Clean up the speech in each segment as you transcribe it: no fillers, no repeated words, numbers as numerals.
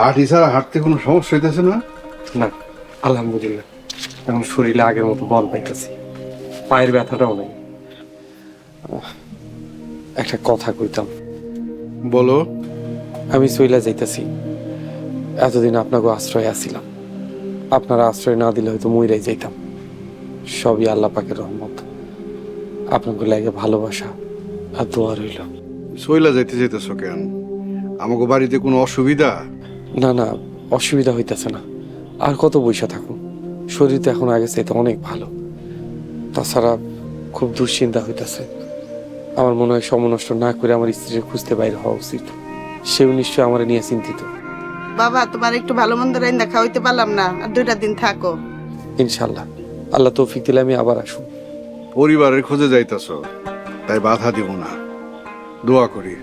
লাঠি ছাড়া হাঁটতে কোনো সমস্যা হইতেছে না? না, আলহামদুলিল্লাহ এখন শরীরে আগের মতো বল পাইতেছি, পায়ের ব্যথাটাও নেই। একটা কথা কইতাম। বলো। আমি চইলা যাইতেছি, এতদিন আপনাকে আশ্রয় আসছিলাম, আপনারা আশ্রয় না দিলে হয়তো মইরাই যাইতাম। সবই আল্লাহ পাকের রহমত, আপনাকে লাগে ভালোবাসা আর দোয়া রইল। সইলা যাইতে যাইতেছ কেন? আমাকে বাড়িতে কোনো অসুবিধা? না না, অসুবিধা হইতেছে না। আর কত বইসা থাকুন, শরীর তো এখন আগে চাইতে অনেক ভালো। তাছাড়া খুব দুশ্চিন্তা হইতেছে। আমার মনে হয় সমনষ্ট না করে আমার স্ত্রীর খুঁজতে বাইরে হওয়া উচিত। সেও নিশ্চয় আমার নিয়ে চিন্তিত। বাবা, তোমার একটু ভালো মন্দ রান্না খাওয়াইতে পারলাম না, আর 2টা দিন থাকো। ইনশাল্লাহ, আল্লাহ তৌফিক দিলে আমি আবার আসুন। পরিবারের খোঁজে যাইতেছ, তাই বাধা দিব না। দোয়া করি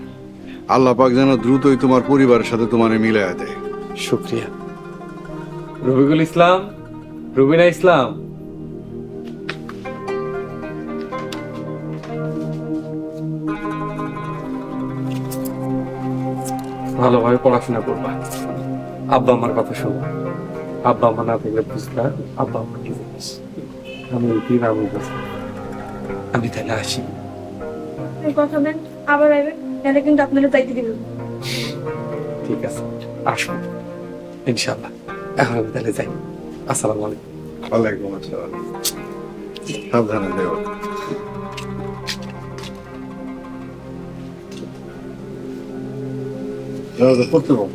আল্লাহ পাক যেন দ্রুতই তোমার পরিবারের সাথে তোমারে মিলাইয়া দেয়। শুক্রিয়া। রবিকুল ইসলাম, রুবিনা ইসলাম, ভালোভাবে পড়াশোনা করবা, আব্বা আমার কথা শুনবা। আব্বা আমার না থাকলে বুঝবা আব্বা আমার কি জিনিস। আমি এই দিন আমি বুঝি। আমি তাহলে আসি। এই কথা দেন, আবার আইবেন, তাহলে কিন্তু আপনারা যাইতে দিবেন। ঠিক আছে, আসুন ইনশাল্লাহ। এখন আমি তাহলে যাই। আসসালামু আলাইকুম। ওয়ালাইকুম আসসালাম। সাবধানে দেও। পড়তে বল।